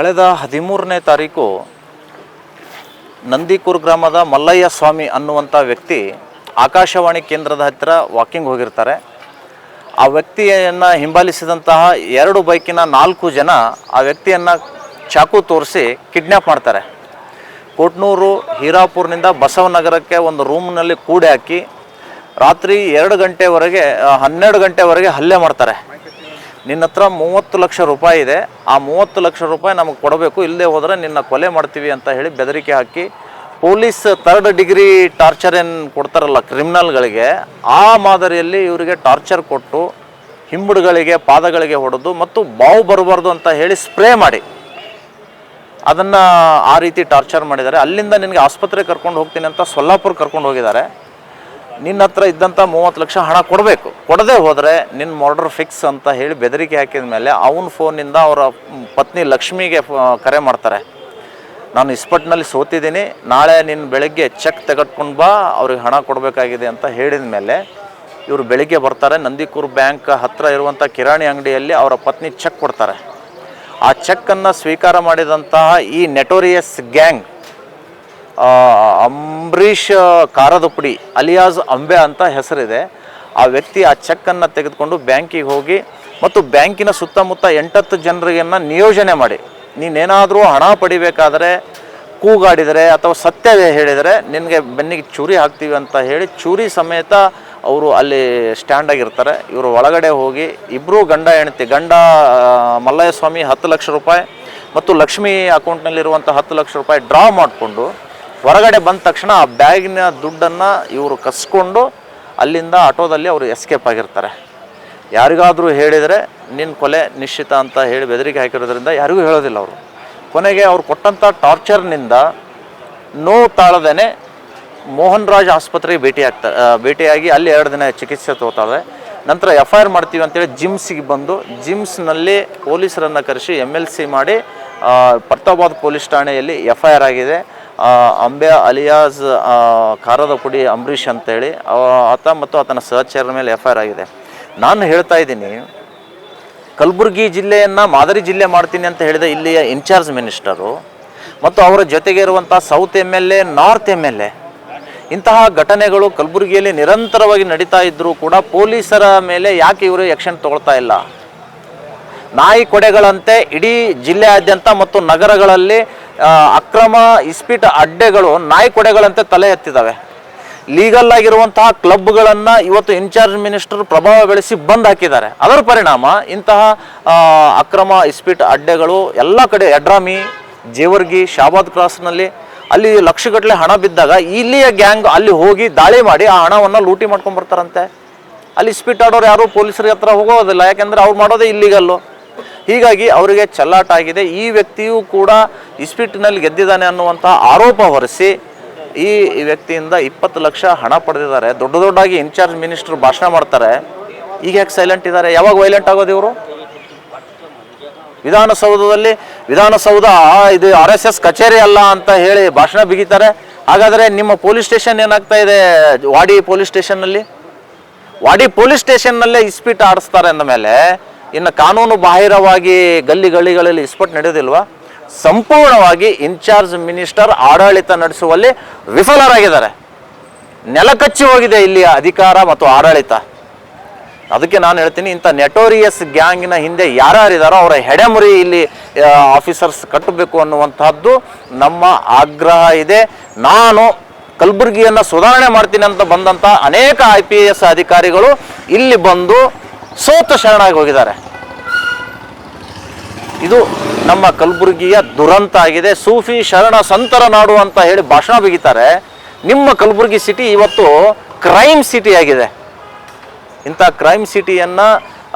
ಕಳೆದ 13ನೇ ತಾರೀಕು ನಂದಿಕೂರು ಗ್ರಾಮದ ಮಲ್ಲಯ್ಯ ಸ್ವಾಮಿ ಅನ್ನುವಂಥ ವ್ಯಕ್ತಿ ಆಕಾಶವಾಣಿ ಕೇಂದ್ರದ ಹತ್ತಿರ ವಾಕಿಂಗ್ ಹೋಗಿರ್ತಾರೆ. ಆ ವ್ಯಕ್ತಿಯನ್ನು ಹಿಂಬಾಲಿಸಿದಂತಹ 2 ಬೈಕಿನ 4 ಜನ ಆ ವ್ಯಕ್ತಿಯನ್ನು ಚಾಕು ತೋರಿಸಿ ಕಿಡ್ನ್ಯಾಪ್ ಮಾಡ್ತಾರೆ. ಕೋಟ್ನೂರು ಹೀರಾಪುರನಿಂದ ಬಸವನಗರಕ್ಕೆ ಒಂದು ರೂಮ್ನಲ್ಲಿ ಕೂಡಿ ಹಾಕಿ ರಾತ್ರಿ 12 ಗಂಟೆವರೆಗೆ ಹಲ್ಲೆ ಮಾಡ್ತಾರೆ. ನಿನ್ನ ಹತ್ರ 30 ಲಕ್ಷ ರೂಪಾಯಿ ಇದೆ, ಆ 30 ಲಕ್ಷ ರೂಪಾಯಿ ನಮಗೆ ಕೊಡಬೇಕು, ಇಲ್ಲದೆ ಹೋದರೆ ನಿನ್ನ ಕೊಲೆ ಮಾಡ್ತೀವಿ ಅಂತ ಹೇಳಿ ಬೆದರಿಕೆ ಹಾಕಿ ಪೊಲೀಸ್ 3rd ಡಿಗ್ರಿ ಟಾರ್ಚರ್ ಏನು ಕೊಡ್ತಾರಲ್ಲ ಕ್ರಿಮಿನಲ್ಗಳಿಗೆ, ಆ ಮಾದರಿಯಲ್ಲಿ ಇವರಿಗೆ ಟಾರ್ಚರ್ ಕೊಟ್ಟು ಹಿಂಬುಡುಗಳಿಗೆ ಪಾದಗಳಿಗೆ ಹೊಡೆದು ಮತ್ತು ಬಾವು ಬರಬಾರ್ದು ಅಂತ ಹೇಳಿ ಸ್ಪ್ರೇ ಮಾಡಿ ಅದನ್ನು ಆ ರೀತಿ ಟಾರ್ಚರ್ ಮಾಡಿದ್ದಾರೆ. ಅಲ್ಲಿಂದ ನಿನಗೆ ಆಸ್ಪತ್ರೆಗೆ ಕರ್ಕೊಂಡು ಹೋಗ್ತೀನಿ ಅಂತ ಸೊಲ್ಲಾಪುರ ಕರ್ಕೊಂಡು ಹೋಗಿದ್ದಾರೆ. ನಿನ್ನ ಹತ್ರ ಇದ್ದಂಥ 30 ಲಕ್ಷ ಹಣ ಕೊಡಬೇಕು, ಕೊಡದೆ ಹೋದರೆ ನಿನ್ನ ಮರ್ಡರ್ ಫಿಕ್ಸ್ ಅಂತ ಹೇಳಿ ಬೆದರಿಕೆ ಹಾಕಿದ ಮೇಲೆ ಅವನ ಫೋನಿಂದ ಅವರ ಪತ್ನಿ ಲಕ್ಷ್ಮಿಗೆ ಕರೆ ಮಾಡ್ತಾರೆ. ನಾನು ಇಸ್ಪಟ್ನಲ್ಲಿ ಸೋತಿದ್ದೀನಿ, ನಾಳೆ ನಿನ್ನ ಬೆಳಗ್ಗೆ ಚೆಕ್ ತೆಗೆದುಕೊಂಡು ಬಾ, ಅವ್ರಿಗೆ ಹಣ ಕೊಡಬೇಕಾಗಿದೆ ಅಂತ ಹೇಳಿದ ಮೇಲೆ ಇವರು ಬೆಳಿಗ್ಗೆ ಬರ್ತಾರೆ. ನಂದಿಕೂರು ಬ್ಯಾಂಕ್ ಹತ್ತಿರ ಇರುವಂಥ ಕಿರಾಣಿ ಅಂಗಡಿಯಲ್ಲಿ ಅವರ ಪತ್ನಿ ಚೆಕ್ ಕೊಡ್ತಾರೆ. ಆ ಚೆಕ್ಕನ್ನು ಸ್ವೀಕಾರ ಮಾಡಿದಂತಹ ಈ ನೆಟೋರಿಯಸ್ ಗ್ಯಾಂಗ್ ಅಂಬರೀಷ್ ಕಾರದಪುಡಿ ಅಲಿಯಾಸ್ ಅಂಬೆ ಅಂತ ಹೆಸರಿದೆ. ಆ ವ್ಯಕ್ತಿ ಆ ಚೆಕ್ಕನ್ನು ತೆಗೆದುಕೊಂಡು ಬ್ಯಾಂಕಿಗೆ ಹೋಗಿ ಮತ್ತು ಬ್ಯಾಂಕಿನ ಸುತ್ತಮುತ್ತ 8-10 ಜನರಿಗನ್ನು ನಿಯೋಜನೆ ಮಾಡಿ, ನೀನೇನಾದರೂ ಹಣ ಪಡಿಬೇಕಾದರೆ ಕೂಗಾಡಿದರೆ ಅಥವಾ ಸತ್ಯ ಹೇಳಿದರೆ ನಿನಗೆ ಬೆನ್ನಿಗೆ ಚೂರಿ ಹಾಕ್ತೀವಿ ಅಂತ ಹೇಳಿ ಚೂರಿ ಸಮೇತ ಅವರು ಅಲ್ಲಿ ಸ್ಟ್ಯಾಂಡ್ ಆಗಿರ್ತಾರೆ. ಇವರು ಒಳಗಡೆ ಹೋಗಿ ಇಬ್ಬರು ಗಂಡ ಹೆಂಡತಿ, ಗಂಡ ಮಲ್ಲಯ್ಯ ಸ್ವಾಮಿ 10 ಲಕ್ಷ ರೂಪಾಯಿ ಮತ್ತು ಲಕ್ಷ್ಮಿ ಅಕೌಂಟ್ನಲ್ಲಿರುವಂಥ 10 ಲಕ್ಷ ರೂಪಾಯಿ ಡ್ರಾ ಮಾಡಿಕೊಂಡು ಹೊರಗಡೆ ಬಂದ ತಕ್ಷಣ ಆ ಬ್ಯಾಗಿನ ದುಡ್ಡನ್ನು ಇವರು ಕಸ್ಕೊಂಡು ಅಲ್ಲಿಂದ ಆಟೋದಲ್ಲಿ ಅವರು ಎಸ್ಕೇಪ್ ಆಗಿರ್ತಾರೆ. ಯಾರಿಗಾದರೂ ಹೇಳಿದರೆ ನಿನ್ನ ಕೊಲೆ ನಿಶ್ಚಿತ ಅಂತ ಹೇಳಿ ಬೆದರಿಕೆ ಹಾಕಿರೋದ್ರಿಂದ ಯಾರಿಗೂ ಹೇಳೋದಿಲ್ಲ ಅವರು. ಕೊನೆಗೆ ಅವ್ರು ಕೊಟ್ಟಂಥ ಟಾರ್ಚರ್ನಿಂದ ನೋವು ತಾಳದೇನೆ ಮೋಹನ್ ರಾಜ್ ಆಸ್ಪತ್ರೆಗೆ ಭೇಟಿಯಾಗಿ ಅಲ್ಲಿ 2 ದಿನ ಚಿಕಿತ್ಸೆ ತಗೋತಾವೆ. ನಂತರ FIR ಮಾಡ್ತೀವಿ ಅಂತೇಳಿ ಜಿಮ್ಸಿಗೆ ಬಂದು ಜಿಮ್ಸ್ನಲ್ಲಿ ಪೊಲೀಸರನ್ನು ಕರೆಸಿ MLC ಮಾಡಿ ಪ್ರತಾಪಾದ್ ಪೊಲೀಸ್ ಠಾಣೆಯಲ್ಲಿ FIR ಆಗಿದೆ. ಅಂಬೆ ಅಲಿಯಾಸ್ ಖಾರದ ಪುಡಿ ಅಂಬರೀಷ್ ಅಂತೇಳಿ ಆತ ಮತ್ತು ಆತನ ಸಹಚರರ ಮೇಲೆ FIR ಆಗಿದೆ. ನಾನು ಹೇಳ್ತಾ ಇದ್ದೀನಿ, ಕಲಬುರಗಿ ಜಿಲ್ಲೆಯನ್ನು ಮಾದರಿ ಜಿಲ್ಲೆ ಮಾಡ್ತೀನಿ ಅಂತ ಹೇಳಿದ ಇಲ್ಲಿಯ ಇನ್ಚಾರ್ಜ್ ಮಿನಿಸ್ಟರು ಮತ್ತು ಅವರ ಜೊತೆಗೆ ಇರುವಂಥ ಸೌತ್ MLA, ನಾರ್ತ್ MLA, ಇಂತಹ ಘಟನೆಗಳು ಕಲಬುರಗಿಯಲ್ಲಿ ನಿರಂತರವಾಗಿ ನಡೀತಾ ಇದ್ದರೂ ಕೂಡ ಪೊಲೀಸರ ಮೇಲೆ ಯಾಕೆ ಇವರು ಆ್ಯಕ್ಷನ್ ತಗೊಳ್ತಾ ಇಲ್ಲ? ನಾಯಿ ಕೊಡೆಗಳಂತೆ ಇಡೀ ಜಿಲ್ಲೆಯಾದ್ಯಂತ ಮತ್ತು ನಗರಗಳಲ್ಲಿ ಅಕ್ರಮ ಇಸ್ಪೀಟ್ ಅಡ್ಡೆಗಳು ನಾಯಿ ಕೊಡೆಗಳಂತೆ ತಲೆ ಎತ್ತಿದ್ದಾವೆ. ಲೀಗಲ್ ಆಗಿರುವಂತಹ ಕ್ಲಬ್ಗಳನ್ನು ಇವತ್ತು ಇನ್ಚಾರ್ಜ್ ಮಿನಿಸ್ಟರ್ ಪ್ರಭಾವ ಬೆಳೆಸಿ ಬಂದ್ ಹಾಕಿದ್ದಾರೆ. ಅದರ ಪರಿಣಾಮ ಇಂತಹ ಅಕ್ರಮ ಇಸ್ಪೀಟ್ ಅಡ್ಡೆಗಳು ಎಲ್ಲ ಕಡೆ, ಯಡ್ರಾಮಿ, ಜೇವರ್ಗಿ, ಶಾಬಾದ್ ಕ್ರಾಸ್ನಲ್ಲಿ ಅಲ್ಲಿ ಲಕ್ಷಗಟ್ಟಲೆ ಹಣ ಬಿದ್ದಾಗ ಇಲ್ಲಿಯ ಗ್ಯಾಂಗ್ ಅಲ್ಲಿ ಹೋಗಿ ದಾಳಿ ಮಾಡಿ ಆ ಹಣವನ್ನು ಲೂಟಿ ಮಾಡ್ಕೊಂಡು ಬರ್ತಾರಂತೆ. ಅಲ್ಲಿ ಇಸ್ಪೀಟ್ ಆಡೋರು ಯಾರು ಪೊಲೀಸರ ಹತ್ರ ಹೋಗೋದಿಲ್ಲ, ಯಾಕೆಂದರೆ ಅವ್ರು ಮಾಡೋದೇ ಇಲ್ಲಿಗಲ್ಲು. ಹೀಗಾಗಿ ಅವರಿಗೆ ಚೆಲ್ಲಾಟ ಆಗಿದೆ. ಈ ವ್ಯಕ್ತಿಯೂ ಕೂಡ ಇಸ್ಪೀಟ್ನಲ್ಲಿ ಗೆದ್ದಿದ್ದಾನೆ ಅನ್ನುವಂಥ ಆರೋಪ ಹೊರಿಸಿ ಈ ವ್ಯಕ್ತಿಯಿಂದ 20 ಲಕ್ಷ ಹಣ ಪಡೆದಿದ್ದಾರೆ. ದೊಡ್ಡದಾಗಿ ಇನ್ಚಾರ್ಜ್ ಮಿನಿಸ್ಟರ್ ಭಾಷಣ ಮಾಡ್ತಾರೆ. ಈಗ ಯಾಕೆ ಸೈಲೆಂಟ್ ಇದ್ದಾರೆ? ಯಾವಾಗ ವೈಲೆಂಟ್ ಆಗೋದು ಇವರು? ವಿಧಾನಸೌಧ ಇದು RSS ಕಚೇರಿ ಅಲ್ಲ ಅಂತ ಹೇಳಿ ಭಾಷಣ ಬಿಗಿತಾರೆ. ಹಾಗಾದರೆ ನಿಮ್ಮ ಪೊಲೀಸ್ ಸ್ಟೇಷನ್ ಏನಾಗ್ತಾ ಇದೆ? ವಾಡಿ ಪೊಲೀಸ್ ಸ್ಟೇಷನ್ನಲ್ಲೇ ಇಸ್ಪೀಟ್ ಆಡಿಸ್ತಾರೆ ಅಂದ ಮೇಲೆ ಇನ್ನು ಕಾನೂನು ಬಾಹಿರವಾಗಿ ಗಲ್ಲಿಗಳಲ್ಲಿ ಇಸ್ಪೀಟ್ ನಡೆಯೋದಿಲ್ವಾ? ಸಂಪೂರ್ಣವಾಗಿ ಇನ್ಚಾರ್ಜ್ ಮಿನಿಸ್ಟರ್ ಆಡಳಿತ ನಡೆಸುವಲ್ಲಿ ವಿಫಲರಾಗಿದ್ದಾರೆ. ನೆಲಕಚ್ಚಿ ಹೋಗಿದೆ ಇಲ್ಲಿಯ ಅಧಿಕಾರ ಮತ್ತು ಆಡಳಿತ. ಅದಕ್ಕೆ ನಾನು ಹೇಳ್ತೀನಿ, ಇಂಥ ನೆಟೋರಿಯಸ್ ಗ್ಯಾಂಗಿನ ಹಿಂದೆ ಯಾರ್ಯಾರಿದ್ದಾರೋ ಅವರ ಹೆಡೆಮುರಿ ಇಲ್ಲಿ ಆಫೀಸರ್ಸ್ ಕಟ್ಟಬೇಕು ಅನ್ನುವಂಥದ್ದು ನಮ್ಮ ಆಗ್ರಹ ಇದೆ. ನಾನು ಕಲಬುರಗಿಯನ್ನು ಸುಧಾರಣೆ ಮಾಡ್ತೀನಿ ಅಂತ ಬಂದಂಥ ಅನೇಕ IPS ಅಧಿಕಾರಿಗಳು ಇಲ್ಲಿ ಬಂದು ಸೋತು ಶರಣಾಗಿ ಹೋಗಿದ್ದಾರೆ. ಇದು ನಮ್ಮ ಕಲಬುರಗಿಯ ದುರಂತ ಆಗಿದೆ. ಸೂಫಿ ಶರಣ ಸಂತರ ನಾಡು ಅಂತ ಹೇಳಿ ಭಾಷಣ ಬಿಗಿತಾರೆ. ನಿಮ್ಮ ಕಲಬುರಗಿ ಸಿಟಿ ಇವತ್ತು ಕ್ರೈಮ್ ಸಿಟಿ ಆಗಿದೆ. ಇಂಥ ಕ್ರೈಮ್ ಸಿಟಿಯನ್ನು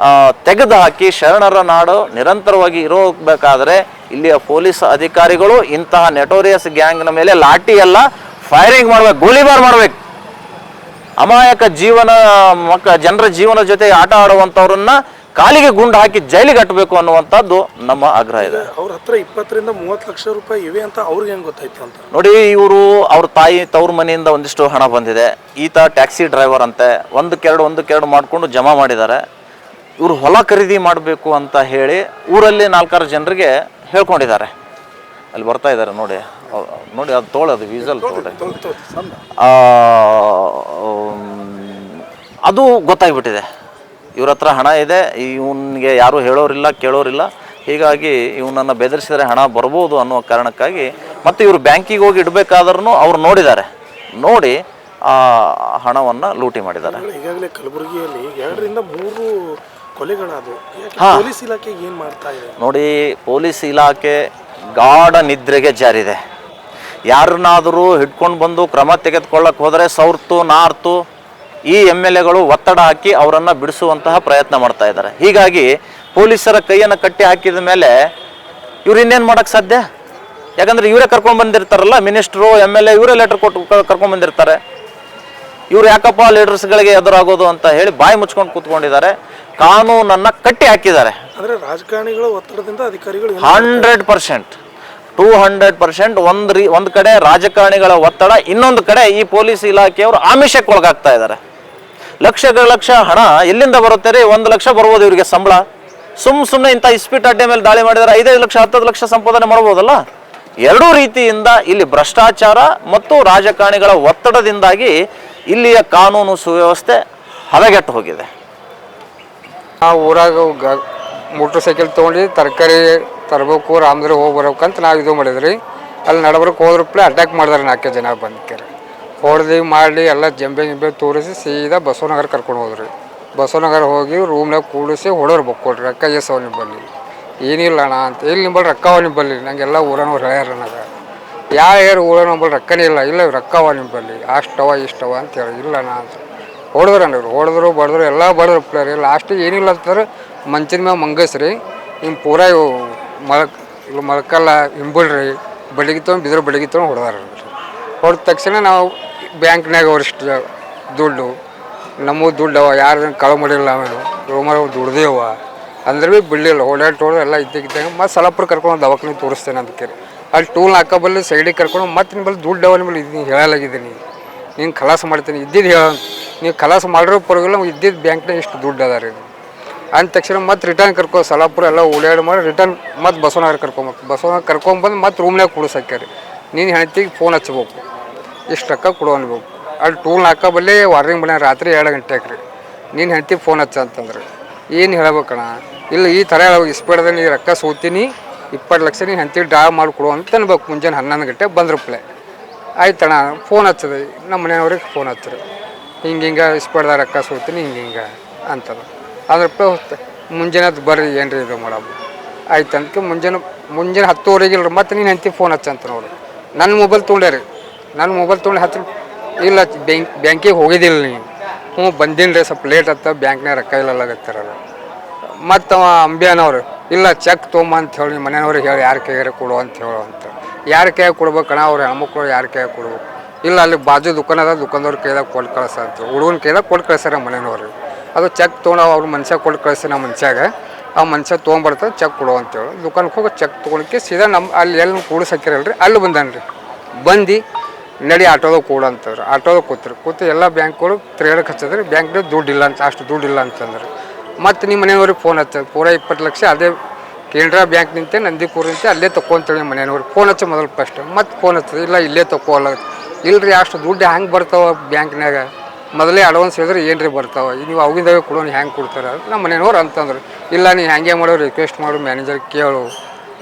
ತೆಗೆದು ಹಾಕಿ ಶರಣರ ನಾಡು ನಿರಂತರವಾಗಿ ಇರೋಬೇಕಾದ್ರೆ ಇಲ್ಲಿಯ ಪೊಲೀಸ್ ಅಧಿಕಾರಿಗಳು ಇಂತಹ ನೆಟೋರಿಯಸ್ ಗ್ಯಾಂಗ್ನ ಮೇಲೆ ಲಾಠಿ ಎಲ್ಲ ಫೈರಿಂಗ್ ಮಾಡಬೇಕು, ಗೋಲಿಬಾರ್ ಮಾಡಬೇಕು. ಅಮಾಯಕ ಜನರ ಜೀವನ ಜೊತೆ ಆಟ ಆಡುವಂಥವ್ರನ್ನ ಕಾಲಿಗೆ ಗುಂಡು ಹಾಕಿ ಜೈಲಿಗೆ ಕಟ್ಟಬೇಕು ಅನ್ನುವಂಥದ್ದು ನಮ್ಮ ಆಗ್ರಹ ಇದೆ. ಅವ್ರ ಹತ್ರ 20 ರಿಂದ 30 ಲಕ್ಷ ರೂಪಾಯಿ ಇವೆ ಅಂತ ಅವ್ರಿಗೆ ಹೆಂಗೆ ಗೊತ್ತಾಯ್ತು ಅಂತ ನೋಡಿ. ಇವರು ಅವ್ರ ತಾಯಿ ತವ್ರ ಮನೆಯಿಂದ ಒಂದಿಷ್ಟು ಹಣ ಬಂದಿದೆ. ಈತ ಟ್ಯಾಕ್ಸಿ ಡ್ರೈವರ್ ಅಂತೆ, ಒಂದಕ್ಕೆರಡು ಮಾಡಿಕೊಂಡು ಜಮಾ ಮಾಡಿದ್ದಾರೆ. ಇವರು ಹೊಲ ಖರೀದಿ ಮಾಡಬೇಕು ಅಂತ ಹೇಳಿ ಊರಲ್ಲಿ 4-6 ಜನರಿಗೆ ಹೇಳ್ಕೊಂಡಿದ್ದಾರೆ. ಅಲ್ಲಿ ಬರ್ತಾ ಇದ್ದಾರೆ ನೋಡಿ, ನೋಡಿ ಅದು ತೋಳದು ವೀಸಲ್ ತೋಡೆ ಅದು ಗೊತ್ತಾಗ್ಬಿಟ್ಟಿದೆ. ಇವ್ರ ಹತ್ರ ಹಣ ಇದೆ, ಇವನಿಗೆ ಯಾರೂ ಹೇಳೋರಿಲ್ಲ ಕೇಳೋರಿಲ್ಲ, ಹೀಗಾಗಿ ಇವನನ್ನು ಬೆದರಿಸಿದರೆ ಹಣ ಬರ್ಬೋದು ಅನ್ನೋ ಕಾರಣಕ್ಕಾಗಿ ಮತ್ತು ಇವರು ಬ್ಯಾಂಕಿಗೆ ಹೋಗಿ ಇಡಬೇಕಾದ್ರೂ ಅವ್ರು ನೋಡಿದ್ದಾರೆ, ನೋಡಿ ಆ ಹಣವನ್ನು ಲೂಟಿ ಮಾಡಿದ್ದಾರೆ. ಈಗಾಗಲೇ ಕಲಬುರಗಿಯಲ್ಲಿ 2-3 ಕೊಲೆಗಳಾದವು. ಪೊಲೀಸ್ ಇಲಾಖೆ ಏನು ಮಾಡ್ತಾ ಇದೆ ನೋಡಿ, ಪೊಲೀಸ್ ಇಲಾಖೆ ಗಾಢ ನಿದ್ರೆಗೆ ಜಾರಿದೆ. ಯಾರನ್ನಾದರೂ ಹಿಡ್ಕೊಂಡು ಬಂದು ಕ್ರಮ ತೆಗೆದುಕೊಳ್ಳಕ್ಕೆ ಹೋದರೆ ಸೌರ್ತು ನಾರ್ತು ಈ MLAಗಳು ಒತ್ತಡ ಹಾಕಿ ಅವರನ್ನು ಬಿಡಿಸುವಂತಹ ಪ್ರಯತ್ನ ಮಾಡ್ತಾ ಇದ್ದಾರೆ. ಹೀಗಾಗಿ ಪೊಲೀಸರ ಕೈಯನ್ನು ಕಟ್ಟಿ ಹಾಕಿದ ಮೇಲೆ ಇವ್ರು ಇನ್ನೇನು ಮಾಡೋಕ್ಕೆ ಸಾಧ್ಯ? ಯಾಕಂದರೆ ಇವರೇ ಕರ್ಕೊಂಡು ಬಂದಿರ್ತಾರಲ್ಲ, ಮಿನಿಸ್ಟ್ರು MLA ಇವರೇ ಲೆಟರ್ ಕೊಟ್ಟು ಕರ್ಕೊಂಡು ಬಂದಿರ್ತಾರೆ. ಇವ್ರು ಯಾಕಪ್ಪ ಲೀಡರ್ಸ್ಗಳಿಗೆ ಎದುರಾಗೋದು ಅಂತ ಹೇಳಿ ಬಾಯಿ ಮುಚ್ಕೊಂಡು ಕೂತ್ಕೊಂಡಿದ್ದಾರೆ, ಕಾನೂನನ್ನು ಕಟ್ಟಿ ಹಾಕಿದ್ದಾರೆ. ಅಂದರೆ ರಾಜಕಾರಣಿಗಳ ಒತ್ತಡದಿಂದ ಅಧಿಕಾರಿಗಳು 100%, 200%. ಒಂದು ಕಡೆ ರಾಜಕಾರಣಿಗಳ ಒತ್ತಡ, ಇನ್ನೊಂದು ಕಡೆ ಈ ಪೊಲೀಸ್ ಇಲಾಖೆಯವರು ಆಮಿಷಕ್ಕೆ ಒಳಗಾಗ್ತಾ ಇದ್ದಾರೆ. ಲಕ್ಷ ಹಣ ಎಲ್ಲಿಂದ ಬರುತ್ತೆ ರೀ? 1 ಲಕ್ಷ ಬರ್ಬೋದು ಇವರಿಗೆ ಸಂಬಳ. ಸುಮ್ಮನೆ ಇಂಥ ಇಸ್ಪೀಟ್ ಅಡ್ಡೆ ಮೇಲೆ ದಾಳಿ ಮಾಡಿದರೆ 5 ಲಕ್ಷ 10 ಲಕ್ಷ ಸಂಪಾದನೆ ಮಾಡ್ಬೋದಲ್ಲ. ಎರಡೂ ರೀತಿಯಿಂದ ಇಲ್ಲಿ ಭ್ರಷ್ಟಾಚಾರ ಮತ್ತು ರಾಜಕಾರಣಿಗಳ ಒತ್ತಡದಿಂದಾಗಿ ಇಲ್ಲಿಯ ಕಾನೂನು ಸುವ್ಯವಸ್ಥೆ ಹದಗೆಟ್ಟು ಹೋಗಿದೆ. ನಾವು ಊರಾಗ ಮೋಟ್ರ್ ಸೈಕಲ್ ತೊಗೊಂಡು ತರಕಾರಿ ತರಬೇಕು, ರಾಮದುರ್ಗ ಹೋಗಿ ಬರ್ಬೇಕಂತ ನಾವು ಇದು ಮಾಡಿದ್ರಿ. ಅಲ್ಲಿ ನಡಬರ್ಕ್ ಹೋದ್ರಪ್ಲೆ ಅಟ್ಯಾಕ್ ಮಾಡಿದಾರೆ 4 ಜನ ಬಂದ್ಕೇರಿ. ಹೊಡೆದು ಮಾಡಿ ಎಲ್ಲ ಜಂಬೆ ತೋರಿಸಿ ಸೀದಾ ಬಸವನಗರ ಕರ್ಕೊಂಡು ಹೋದ್ರಿ. ಬಸವನಗರ ಹೋಗಿ ರೂಮ್ನಾಗ ಕೂಡಿಸಿ ಹೊಡೋರು ಬಕ್ಕೊಡ್ರಿ. ರೊಕ್ಕ ಎಸವ ನಿಂಬಲ್ಲಿ ಏನಿಲ್ಲ ಅಣ್ಣ ಅಂತ. ಇಲ್ಲಿ ನಿಂಬಲ್ಲಿ ರೊಕ್ಕವ ನಿಂಬಲ್ಲಿ ನಂಗೆಲ್ಲ ಊರನವ್ರು ಹೇಳ್ಯಾರ ನನಗೆ. ಯಾರು ಊರ ನಂಬಲ್ಲಿ ರೊಕ್ಕನೇ ಇಲ್ಲ ರೊಕ್ಕವ ನಿಂಬಲ್ಲಿ ಅಷ್ಟವ ಇಷ್ಟವ ಅಂತೇಳಿ. ಇಲ್ಲ ಅಣ್ಣ ಅಂತ ಹೊಡೆದ್ರು ಅಣ್ಣ. ಹೊಡೆದ್ರು ಬಡಿದ್ರು ಎಲ್ಲ ಬಡಿದ್ರು ಪ್ಲೇರಿ. ಲಾಸ್ಟಿಗೆ ಏನಿಲ್ಲ ಅಂತಂದ್ರೆ ಮಂಚಿನ ಮ್ಯಾಗ ಮಂಗಸ್ರಿ ಹಿಂಗೆ ಪೂರ ಇವು ಮೊಳಕಲ್ಲ ಹಿಂಬಳ್ರಿ ಬಡಿಗೆ ತೊಗೊಂಡು ಬಿದ್ರು ಬಡಿಗೆ ತೊಗೊಂಡು ಹೊಡೆದಾರ. ಹೊಡೆದ ತಕ್ಷಣ ನಾವು ಬ್ಯಾಂಕ್ನಾಗ ಅವರಿಷ್ಟು ದುಡ್ಡು ನಮ್ಮವು ದುಡ್ಡವ ಯಾರು ಕಳು ಮಾಡಿಲ್ಲ, ಆಮೇಲೆ ರೋಮರ ದುಡ್ದೇವ ಅಂದ್ರೆ ಭೀ ಬಿಡಲಿಲ್ಲ. ಹೊಡೆದು ಎಲ್ಲ ಇದ್ದಾಗ ಮತ್ತು ಸಲಪುರ ಕರ್ಕೊಂಡು ದವಾಖಾನೆ ತೋರಿಸ್ತೇನೆ ಅದಕ್ಕೆ. ಅಲ್ಲಿ ಟೂಲ್ ಹಾಕೋಬಲ್ಲಿ ಸೈಡಿಗೆ ಕರ್ಕೊಂಡು ಮತ್ತೆ ನಿಮ್ಮಲ್ಲಿ ದುಡ್ಡು ಅವ ನಿಮ್ಮಲ್ಲಿ ಇದು ಹೇಳಲಾಗಿದ್ದೀನಿ, ನೀನು ಖಲಾಸ ಮಾಡ್ತೀನಿ ಇದ್ದಿದ್ದು ಹೇಳ, ನೀವು ಖಲಾಸ ಮಾಡಿರೋ ಪರವಾಗಿಲ್ಲ, ಇದ್ದಿದ್ದು ಬ್ಯಾಂಕ್ನಾಗ ಇಷ್ಟು ದುಡ್ಡು ಅದ ರೀ ಅಂದ ತಕ್ಷಣ ಮತ್ತೆ ರಿಟರ್ನ್ ಕರ್ಕೊ ಸಲಪುರ ಎಲ್ಲ ಓಡಾಡಿ ಮಾಡಿ ರಿಟರ್ನ್ ಮತ್ತೆ ಬಸವನಗರ ಬಸವನಗರ ಕರ್ಕೊಂಬಂದು ಮತ್ತೆ ರೂಮ್ನಾಗ ಕೂಡಿಸಾಕ್ಯಾರಿ. ನೀನು ಹೆಣ್ತಿಗೆ ಫೋನ್ ಹಚ್ಬೇಕು, ಇಷ್ಟು ರೊಕ್ಕ ಕೊಡು ಅನ್ಬೇಕು. ಅಲ್ಲಿ ಟೂಲ್ ಹಾಕೋಬಲ್ಲೇ ವಾರ್ನಿಂಗ್ ಮನೆ ರಾತ್ರಿ 2 ಗಂಟೆಗೆ ರೀ ನೀನು ಹೆಣ್ತಿಗೆ ಫೋನ್ ಹಚ್ಚ ಅಂತಂದ್ರೆ ಏನು ಹೇಳ್ಬೇಕಣ್ಣ? ಇಲ್ಲ ಈ ಥರ ಇಸ್ಪೀಡ್ದಾಗ ನೀ ರೊಕ್ಕ ಸೋತೀನಿ 20 ಲಕ್ಷ ನೀನು ಹೆಂಡ್ತಿಗೆ ಡ್ರಾ ಮಾಡಿಕೊಡು ಅಂತ ಅನ್ಬೇಕು. ಮುಂಜಾನೆ 11 ಗಂಟೆ ಬಂದ್ರಪ್ಲೆ ಆಯ್ತಣ್ಣ ಫೋನ್ ಹಚ್ಚದೆ ನಮ್ಮ ಮನೆಯವ್ರಿಗೆ ಫೋನ್ ಹಚ್ಚಿರಿ, ಹಿಂಗೆ ಇಸ್ಪೀಡ್ದಾಗ ರೊಕ್ಕ ಸೋತೀನಿ ಹಿಂಗೆ ಅಂತದ. ಅದ್ರಪ್ಲೆ ಮುಂಜಾನೆ ಅದು ಬರ್ರಿ ಏನ್ರಿ ಇದು ಮಾಡಮ್ಮ ಆಯ್ತು ಅದಕ್ಕೆ ಮುಂಜಾನೆ 10:30 ಇಲ್ರಿ ಮತ್ತೆ ನೀನು ಹೆಂಡ್ತಿಗೆ ಫೋನ್ ಹಚ್ಚ ಅಂತ ನೋಡ್ರಿ. ನನ್ನ ಮೊಬೈಲ್ ತೊಗೊಂಡ್ಯಾರಿ, ನನ್ನ ಮೊಬೈಲ್ ತೊಗೊಂಡು ಹಚ್ಚಿ ಇಲ್ಲ ಬ್ಯಾಂಕಿಗೆ ಹೋಗಿದ್ದಿಲ್ಲ ನೀವು. ಹ್ಞೂ ಬಂದೀನಿ ರೀ, ಸ್ವಲ್ಪ ಲೇಟ್ ಆತ ಬ್ಯಾಂಕ್ನಾಗ ರೊಕ್ಕ ಇಲ್ಲಲಾಗತ್ತಾರಲ್ಲ. ಮತ್ತು ಅವ ಅಂಬ್ಯಾನವ್ರು ಇಲ್ಲ ಚೆಕ್ ತೊಗೊಂಬ ಅಂತ ಹೇಳಿ ಮನೆಯವ್ರಿಗೆ ಹೇಳಿ ಯಾರ ಕೈಯಾರ ಕೊಡು ಅಂತ ಹೇಳು ಅಂತ. ಯಾರ ಕೈಯಾಗ ಕೊಡ್ಬೇಕಣ್ಣ? ಅವ್ರು ಹೆಣ್ಮಕ್ಳು ಯಾರ ಕೈಯಾಗ ಕೊಡ್ಬೇಕು? ಇಲ್ಲ ಅಲ್ಲಿ ಬಾಜು ದುಕಾನ ಅದ, ದುಕಾನದವ್ರ ಕೈದಾಗ ಕೊಟ್ಟು ಕಳ್ಸ ಅಂತ ಹುಡುಗನ ಕೈದಾಗ ಕೊಟ್ಟು ಕಳ್ಸಾರ ಮನೆಯವ್ರಿಗೆ. ಅದು ಚೆಕ್ ತೊಗೊಂಡು ಅವ್ರ ಮನುಷ್ಯ ಕೊಟ್ಟು ಕಳಿಸಿ ನಮ್ಮ ಮನುಷ್ಯಾಗ ಆ ಮನುಷ್ಯ ತೊಗೊಂಬರ್ತಾರೆ ಚೆಕ್ ಕೊಡು ಅಂತೇಳಿ ದುಕಾನಕ್ಕೆ ಹೋಗಿ ಚೆಕ್ ತೊಗೊಳಕ್ಕೆ ಸೀದಾ ನಮ್ಮ ಅಲ್ಲಿ ಎಲ್ಲಿ ಕೂಡಿಸಾಕಿರಲ್ರಿ ಅಲ್ಲಿ ಬಂದಾನ್ರಿ. ಬಂದು ನಡಿ ಆಟೋದಾಗ ಕೊಡು ಅಂತಂದ್ರೆ ಆಟೋದಾಗ ಕೂತು ಎಲ್ಲ ಬ್ಯಾಂಕ್ಗಳು ತಿರುಗಾಡಕ್ಕೆ ಹಚ್ಚಿದ್ರೆ ಬ್ಯಾಂಕ್ನಾಗ ದುಡ್ಡು ಇಲ್ಲ ಅಂತ, ಅಷ್ಟು ದುಡ್ಡು ಇಲ್ಲ ಅಂತಂದ್ರೆ ಮತ್ತು ನಿಮ್ಮ ಮನೆಯವ್ರಿಗೆ ಫೋನ್ ಹಚ್ಚೋದು ಪೂರ 20 ಲಕ್ಷ ಅದೇ ಕೆನರಾ ಬ್ಯಾಂಕ್ ನಿಂತೆ ನಂದಿಕೂರು ನಿಂತೆ ಅಲ್ಲೇ ತೊಗೊಂತೇಳಿ ಮನೆಯವ್ರಿಗೆ ಫೋನ್ ಹಚ್ಚ ಮೊದಲು ಫಸ್ಟ್. ಮತ್ತು ಫೋನ್ ಹಚ್ಚೋದು ಇಲ್ಲ ಇಲ್ಲೇ ತೊಗೊಲ್ಲ. ಇಲ್ಲರಿ ಅಷ್ಟು ದುಡ್ಡು ಹೆಂಗೆ ಬರ್ತಾವೆ ಬ್ಯಾಂಕ್ನಾಗ? ಮೊದಲೇ ಅಡ್ವಾನ್ಸ್ ಹೇಳಿದ್ರೆ ಏನು ರೀ ಬರ್ತಾವೆ, ನೀವು ಅವಾಗಿಂದಾಗೆ ಕೊಡೋನು ಹೆಂಗೆ ಕೊಡ್ತಾರೆ ನಮ್ಮ ಮನೆಯವ್ರು ಅಂತಂದ್ರೆ. ಇಲ್ಲ ನೀವು ಹೆಂಗೆ ಮಾಡೋ ರಿಕ್ವೆಸ್ಟ್ ಮಾಡು ಮ್ಯಾನೇಜರ್ ಕೇಳು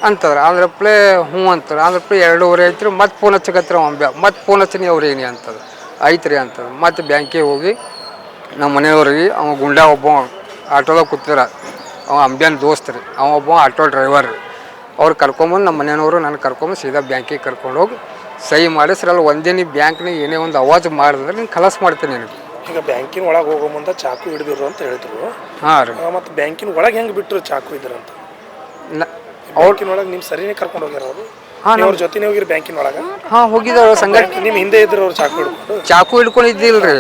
ಅಂತಂದ್ರೆ ಆಂಧ್ರಪ್ಲೇ ಹ್ಞೂ ಅಂತಾರೆ. ಆಂಧ್ರಪ್ಲೇ 2:30 ಐತ್ರಿ ಮತ್ತೆ ಫೋನ್ ಹಚ್ಚಕತ್ರ ಮತ್ತೆ ಫೋನ್ ಹಚ್ಚನಿ ಅವ್ರು ಏನಿ ಅಂತದ ಐತೆ ರೀ ಅಂತದ. ಮತ್ತು ಬ್ಯಾಂಕಿಗೆ ಹೋಗಿ ನಮ್ಮ ಮನೆಯವ್ರಿಗೆ ಅವ ಗುಂಡ ಒಬ್ಬ ಆಟೋದಾಗ ಕೂತಿರ, ಅವ ಅಂಬ್ಯಾನ ದೋಸ್ತ್ ರೀ, ಅವ ಒಬ್ಬ ಆಟೋ ಡ್ರೈವರ್ ರೀ. ಅವ್ರು ಕರ್ಕೊಂಬಂದು ನಮ್ಮ ಮನೆಯವರು ನಾನು ಕರ್ಕೊಂಬಂದು ಸೀದಾ ಬ್ಯಾಂಕಿಗೆ ಕರ್ಕೊಂಡು ಹೋಗಿ ಸಹಿ ಮಾಡಿಸ್ರಿ. ಅಲ್ಲಿ ಒಂದೇ ನೀವು ಬ್ಯಾಂಕ್ನಾಗ ಏನೇ ಒಂದು ಅವಾಜ್ ಮಾಡಿದ್ರೆ ನೀನು ಖಲಾಸ್ ಮಾಡ್ತೀನಿ ನಿನಗೆ. ಈಗ ಬ್ಯಾಂಕಿನ ಒಳಗೆ ಹೋಗೋ ಮುಂದೆ ಚಾಕು ಹಿಡಿದಿರು ಅಂತ ಹೇಳಿದ್ರು. ಹಾಂ ರೀ. ಮತ್ತು ಬ್ಯಾಂಕಿನ ಒಳಗೆ ಹೆಂಗೆ ಬಿಟ್ಟರು ಚಾಕು ಇದ್ರು ಅಂತ? ಬ್ಯಾಂಕಿನ ಒಳಗೆ ನಿಮ್ಮ ಸರಿನೇ ಕರ್ಕೊಂಡು ಹೋಗ್ಯಾರ ಅವರು? ಹಾಂ, ಅವ್ರ ಜೊತೆನೇ ಹೋಗಿರಿ ಬ್ಯಾಂಕಿನ ಒಳಗೆ? ಹಾಂ ಹೋಗಿದ್ದವ್ರು ಸಂಘ. ನಿಮ್ಮ ಹಿಂದೆ ಇದ್ರು ಅವ್ರು ಚಾಕು ಹಿಡ್ಕೊಂಡಿದ್ದಿಲ್ರಿ.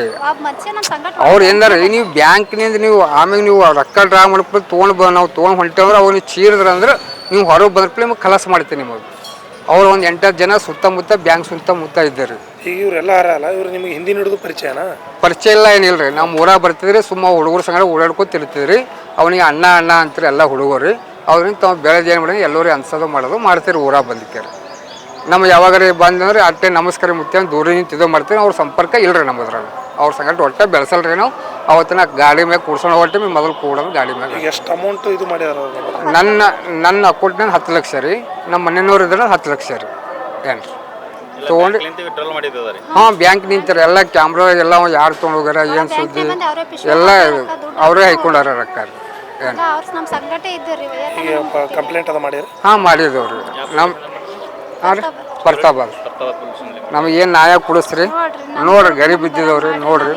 ಅವ್ರು ಏನಾರ ನೀವು ಬ್ಯಾಂಕ್ನಿಂದ ನೀವು ಆಮೇಲೆ ನೀವು ರೊಕ್ಕ ಡ್ರಾ ಮಾಡ್ಬಿಟ್ಟು ತೊಗೊಂಡು ನಾವು ತೊಗೊಂಡು ಹೊಂಟೇವ್ರೆ ಅವ್ರು ನೀವು ಚೀರಿದ್ರೆ ಅಂದ್ರೆ ನೀವು ಹೊರಗೆ ಬಂದ್ರಪ್ಲೆ ನಿಮಗೆ ಖಲಾಸ ಮಾಡ್ತೀನಿ ನಿಮಗೆ. ಅವ್ರು ಒಂದು 8-10 ಜನ ಸುತ್ತಮುತ್ತ ಬ್ಯಾಂಕ್ ಸುತ್ತಮುತ್ತ ಇದ್ದಾರೆ. ಈಗ ಇವರೆಲ್ಲ ಅಲ್ಲ, ಇವ್ರು ನಿಮಗೆ ಹಿಂದಿನ ಹಿಡಿದು ಪರಿಚಯ ಇಲ್ಲ ಏನಿಲ್ಲ ರೀ. ನಮ್ಮ ಊರಾಗ ಬರ್ತಿದ್ರಿ ಸುಮ್ಮ ಹುಡುಗರ ಸಂಗಡ ಓಡಾಡ್ಕೊತಿರ್ತಿದ್ರಿ. ಅವನಿಗೆ ಅಣ್ಣ ಅಂತಾರೆ ಎಲ್ಲ ಹುಡುಗರು. ಅವ್ರಿಂದ ತಾವು ಬೆಳೆದು ಏನು ಮಾಡಿ ಎಲ್ಲರೂ ಅನ್ಸೋದು ಮಾಡೋದು ಮಾಡ್ತೀರಿ ಊರಾಗ ಬಂದಿಕ್ಕಾರೆ. ನಮ್ಮ ಯಾವಾಗಾರ ಬಂದಂದ್ರೆ ಅಟ್ಟೆ ನಮಸ್ಕಾರ ಮುತ್ತಿ ದೂರ ನಿಂತು ಇದು ಮಾಡ್ತೀವಿ. ಅವ್ರ ಸಂಪರ್ಕ ಇಲ್ಲರಿ ನಮ್ಮದ್ರಾಗ. ಅವ್ರ ಸಂಗಟ ಒಟ್ಟೆ ಬೆಳೆಸಲ್ರಿ ನಾವು. ಅವತ್ತಿನ ಗಾಡಿ ಮ್ಯಾಗ ಕೂಡ್ಸೋಣ ಹೊಟ್ಟಿವಿ ಮೊದಲು ಕೂಡೋದು ಗಾಡಿ ಮ್ಯಾಗ. ಎಷ್ಟು ಅಮೌಂಟ್ ಇದು ಮಾಡ್ಯಾರ ನನ್ನ ಅಕೌಂಟ್ನಾಗ 10 ಲಕ್ಷ ರೀ. ನಮ್ಮ ಮನೆಯವ್ರು ಇದ್ರೆ 10 ಲಕ್ಷ ರೀ. ಏನು ರೀ ತೊಗೊಂಡು ಹಾಂ ಬ್ಯಾಂಕ್ ನಿಂತಾರೆ ಎಲ್ಲ ಕ್ಯಾಮ್ರಾ ಎಲ್ಲ ಯಾರು ತೊಗೊಂಡು ಹೋಗ್ಯಾರ ಏನು ಸುದ್ದಿ ಎಲ್ಲ ಅವರೇ ಹಾಯ್ಕೊಂಡಾರ ರೊಕ್ಕ ರೀ. ಏನು ಕಂಪ್ಲೇಂಟ್ ಅದ ಮಾಡ್ಯಾರ? ಹಾಂ ಮಾಡಿದವ್ರಿ ನಮ್ಮ ಹಾಂ ರೀ ಬರ್ತಾಬಾರ ನಮಗೇನು ನ್ಯಾಯ ಕೊಡಿಸ್ರಿ ನೋಡ್ರಿ ಗರೀಬ್ ಇದ್ದಿದವ್ರಿ ನೋಡ್ರಿ.